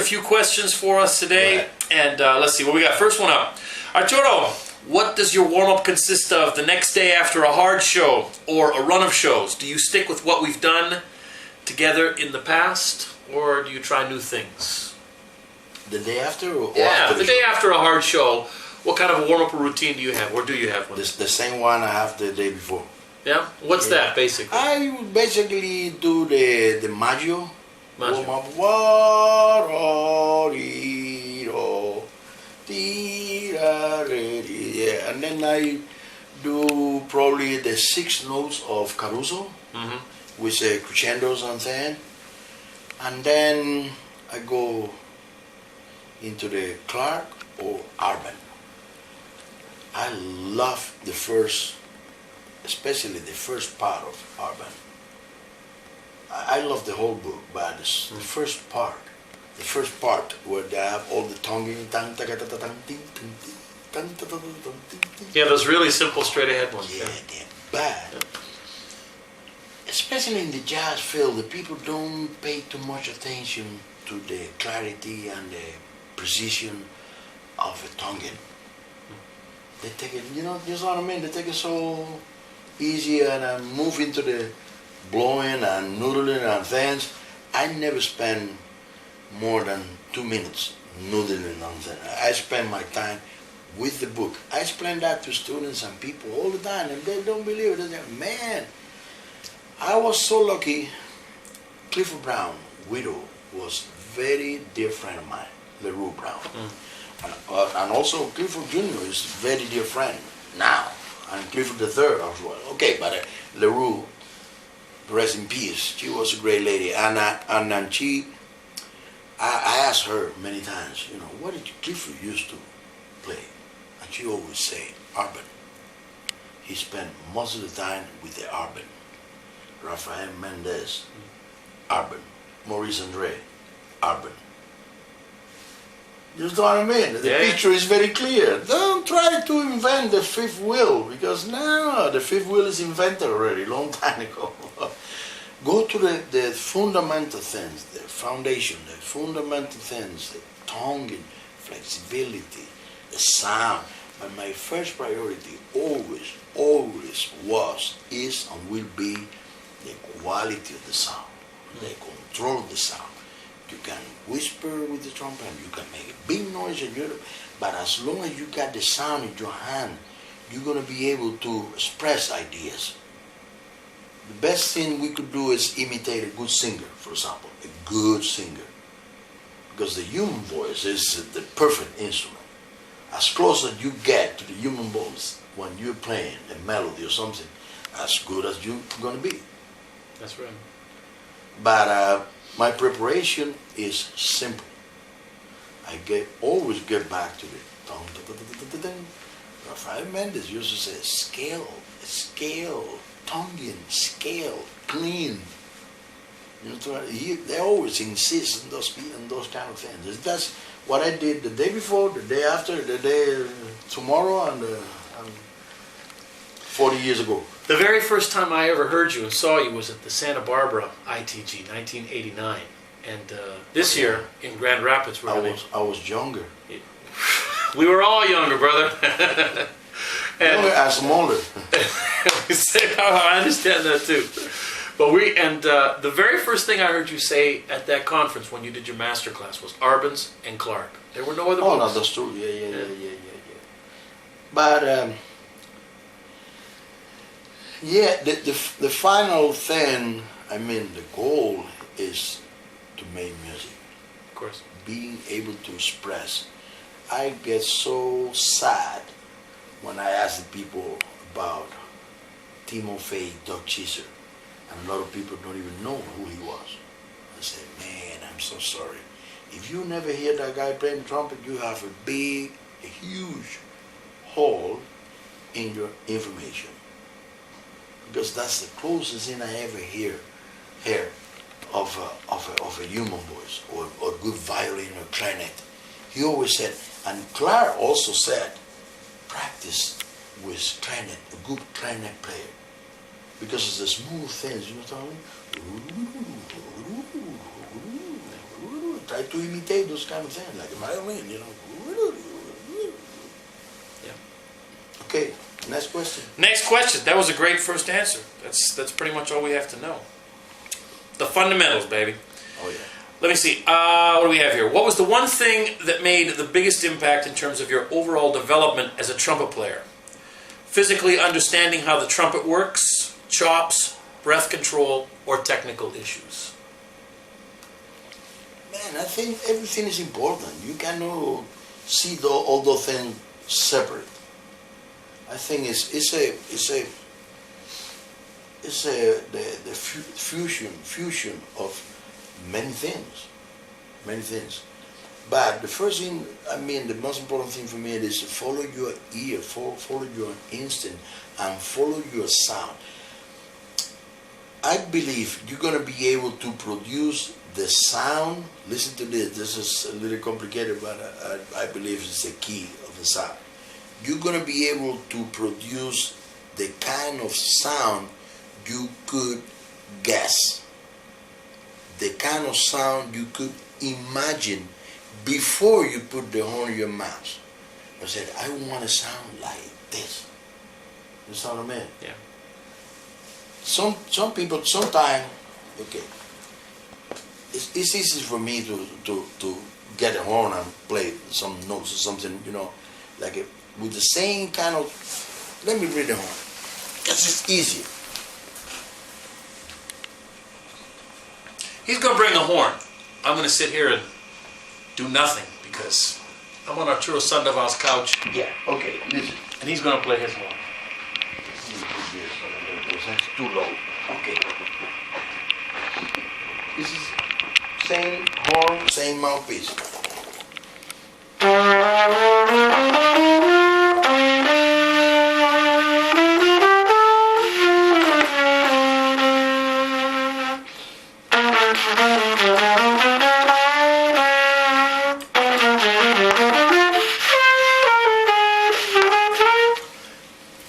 few questions for us today. Right. And let's see what we got. First one up. Arturo, what does your warm-up consist of the next day after a hard show or a run of shows? Do you stick with what we've done together in the past, or do you try new things? The day after? Or Yeah, after the day after a hard show, what kind of a warm-up routine do you have, or do you have one? The same one I have the day before. Yeah? What's Yeah. that, basically? I would basically do the Maggio. Maggio. Warm-up. Yeah, and then I do probably the 6 notes of Caruso Mm-hmm. with crescendos on then. And then I go into the Clark or Arben. I love the first, especially the first part of Arben. I love the whole book, but the first part where they have all the tonguing, Yeah, those really simple straight-ahead ones. yeah, they're bad. Especially in the jazz field, the people don't pay too much attention to the clarity and the precision of a tonguing. They take it, you know what I mean? They take it so easy and move into the blowing and noodling and things. I never spend more than 2 minutes noodling on things. I spend my time with the book. I explain that to students and people all the time, and they don't believe it. They say, man, I was so lucky. Clifford Brown, widow, was very dear friend of mine, LaRue Brown. And also Clifford Jr. is very dear friend now, and Clifford III as well. Okay, but LaRue, rest in peace, she was a great lady. And I asked her many times, you know, what did Clifford used to play? And she always say, Arben. He spent most of the time with the Arben. Rafael Mendez, Arben. Maurice Andre, Arben. You know what I mean? The picture is very clear. Don't try to invent the fifth wheel, because no, the fifth wheel is invented already, long time ago. Go to the fundamental things, the foundation, the fundamental things, the tonguing, flexibility, the sound. But my first priority always was, is, and will be the quality of the sound, the control of the sound. You can whisper with the trumpet, you can make a big noise, but as long as you got the sound in your hand, you're going to be able to express ideas. The best thing we could do is imitate a good singer, for example, a good singer. Because the human voice is the perfect instrument. As close as you get to the human voice when you're playing a melody or something, as good as you're going to be. That's right. But my preparation is simple. I always get back to the Rafael Mendez used to say scale, tonguing, scale, clean. You know, they always insist on those kind of things. That's what I did the day before, the day after, the day tomorrow, and 40 years ago. The very first time I ever heard you and saw you was at the Santa Barbara ITG, 1989. And this year in Grand Rapids, I was younger. We were all younger, brother. Younger and smaller. I understand that too. But the very first thing I heard you say at that conference when you did your master class was Arbens and Clark. There were no other books. Oh, no, that's true. Yeah. But the final thing, I mean, the goal is to make music. Of course. Being able to express. I get so sad when I ask the people about Timofey Doug Cheeser, and a lot of people don't even know who he was. I say, man, I'm so sorry. If you never hear that guy playing the trumpet, you have a huge hole in your information. Because that's the closest thing I ever hear of a human voice, or good violin or clarinet. He always said, and Clark also said, practice with clarinet, a good clarinet player. Because it's the smooth things, you know what I mean? Try to imitate those kind of things, like a violin, Yeah. Okay, next question. Next question. That was a great first answer. That's pretty much all we have to know. The fundamentals, baby. Oh yeah. Let me see. What do we have here? What was the one thing that made the biggest impact in terms of your overall development as a trumpet player? Physically understanding how the trumpet works, chops, breath control, or technical issues? Man, I think everything is important. You cannot see all those things separate. I think it's the fusion of many things. But the first thing, the most important thing for me is to follow your ear, follow your instinct, and follow your sound. I believe you're going to be able to produce the sound. Listen to this. This is a little complicated, but I believe it's the key of the sound. You're going to be able to produce the kind of sound you could guess, the kind of sound you could imagine before you put the horn in your mouth. I said, I want to sound like this. You know what I mean? Yeah. Some people, sometimes, okay, it's easy for me to get a horn and play some notes or something, like with the same kind of, let me read the horn. That's just easier. He's going to bring a horn. I'm going to sit here and do nothing because I'm on Arturo Sandoval's couch. Yeah, okay, listen. And he's going to play his horn. That's too low. Okay. This is same horn, same mouthpiece.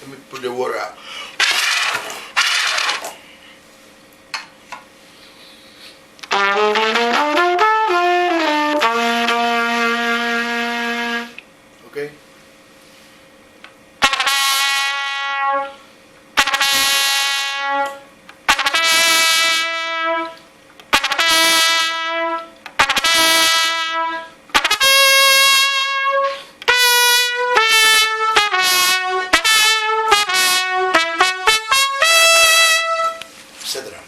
Let me put the water out. Okay. Etc.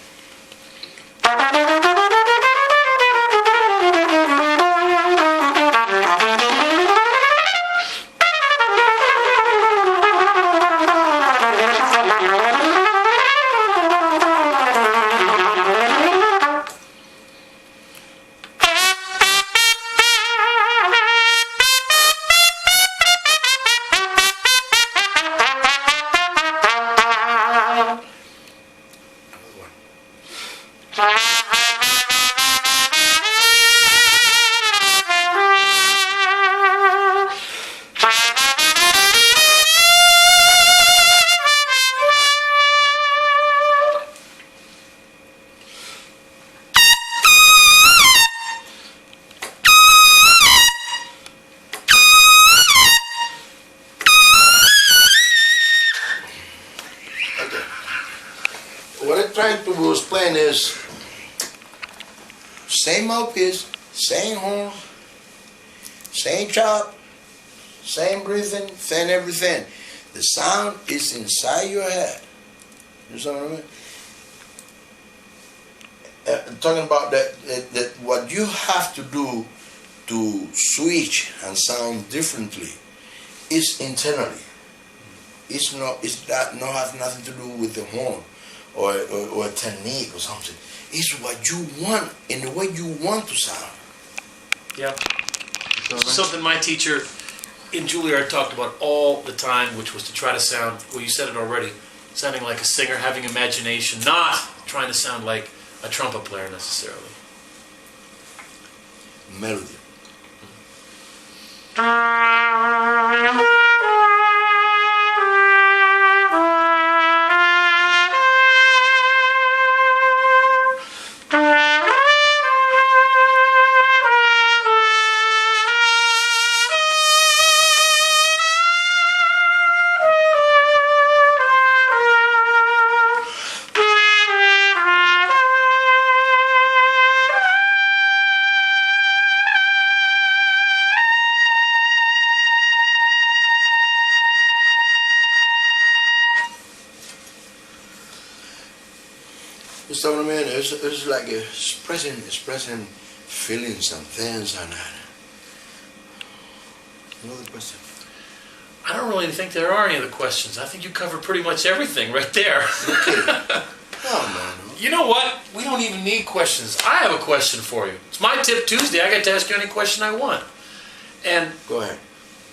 What I'm trying to explain is same mouthpiece, same horn, same chop, same breathing, same everything. The sound is inside your head. You know what I mean? Talking about that what you have to do to switch and sound differently is internally. It's not have nothing to do with the horn or a technique or something. It's what you want and the way you want to sound. Yeah. Something my teacher in Juilliard talked about all the time, which was to try to sound, well, you said it already, sounding like a singer, having imagination, not trying to sound like a trumpet player necessarily. Melody. You know what I mean? It's like expressing feelings and things and another question. I don't really think there are any other questions. I think you covered pretty much everything right there. Okay. Oh man. You know what? We don't even need questions. I have a question for you. It's my Tip Tuesday. I get to ask you any question I want. And go ahead.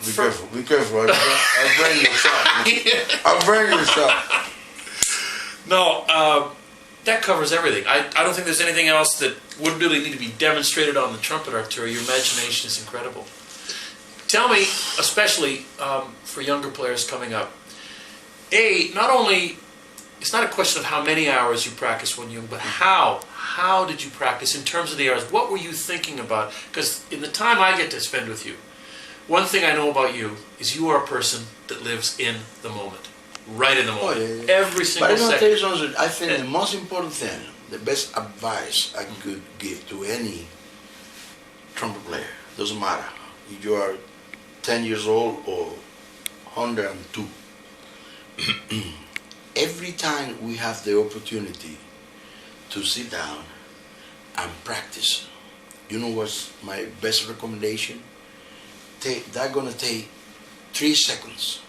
Be careful. Be careful. I'll bring you a shot. I'll bring you a shot. No, that covers everything. I don't think there's anything else that would really need to be demonstrated on the trumpet, Arturo. Your imagination is incredible. Tell me, especially for younger players coming up, not only, it's not a question of how many hours you practice when young, but how. How did you practice in terms of the hours? What were you thinking about? Because in the time I get to spend with you, one thing I know about you is you are a person that lives in the moment. Right in the moment. Oh, yeah. Every single second. But I second. tell you something, I think the most important thing, the best advice I could give to any trumpet player, doesn't matter if you are 10 years old or 102. Every time we have the opportunity to sit down and practice, you know what's my best recommendation? That's gonna take 3 seconds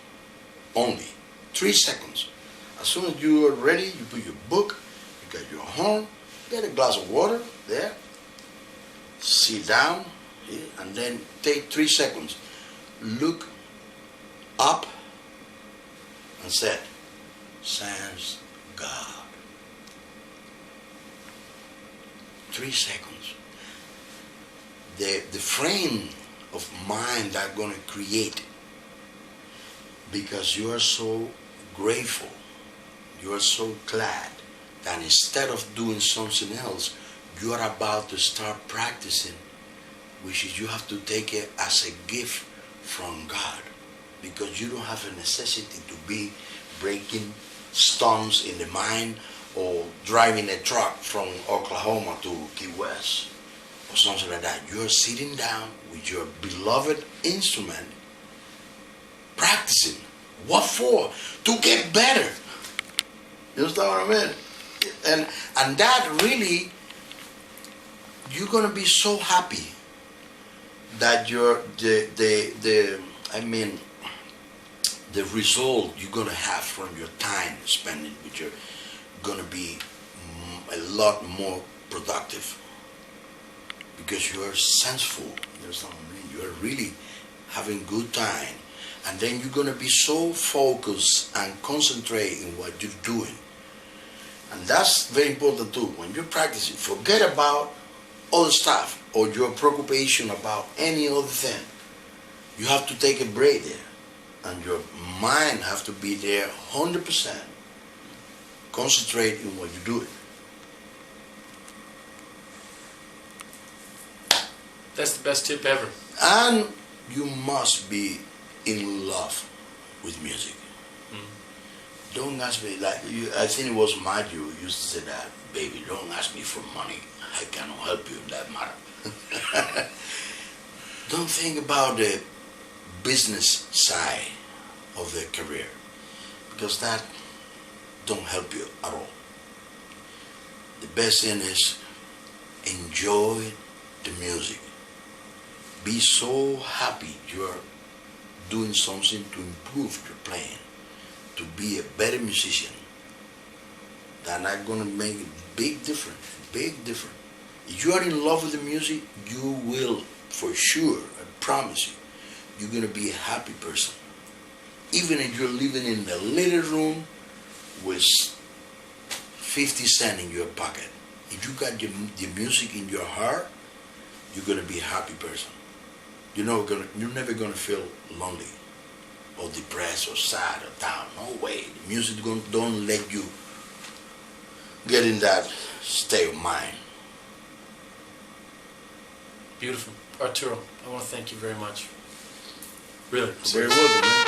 only. 3 seconds. As soon as you are ready, you put your book, you got your horn, get a glass of water there, sit down, and then take 3 seconds. Look up and say, "Sans God." 3 seconds. The frame of mind that gonna create, because you are so grateful, you are so glad that instead of doing something else, you are about to start practicing, which is you have to take it as a gift from God, because you don't have a necessity to be breaking stones in the mine or driving a truck from Oklahoma to Key West or something like that. You're sitting down with your beloved instrument, practicing. What for? To get better. You understand what I mean? And that really, you're gonna be so happy that the result you're gonna have from your time spending with your gonna be a lot more productive, because you are senseful. You understand what I mean? You are really having good time. And then you're going to be so focused and concentrate in what you're doing. And that's very important too. When you're practicing, forget about other stuff or your preoccupation about any other thing. You have to take a break there. And your mind have to be there 100%. Concentrate in what you're doing. That's the best tip ever. And you must be in love with music. Don't ask me, I think it was Mario who used to say that, "Baby, don't ask me for money. I cannot help you in that matter." Don't think about the business side of the career, because that don't help you at all. The best thing is enjoy the music. Be so happy you're doing something to improve your playing, to be a better musician. That's not gonna make a big difference. Big difference. If you are in love with the music, you will, for sure, I promise you, you're gonna be a happy person. Even if you're living in a little room with 50 cents in your pocket, if you got the music in your heart, you're gonna be a happy person. You're never gonna feel lonely or depressed or sad or down. No way. The music don't let you get in that state of mind. Beautiful. Arturo, I want to thank you very much. Really. Very welcome, man.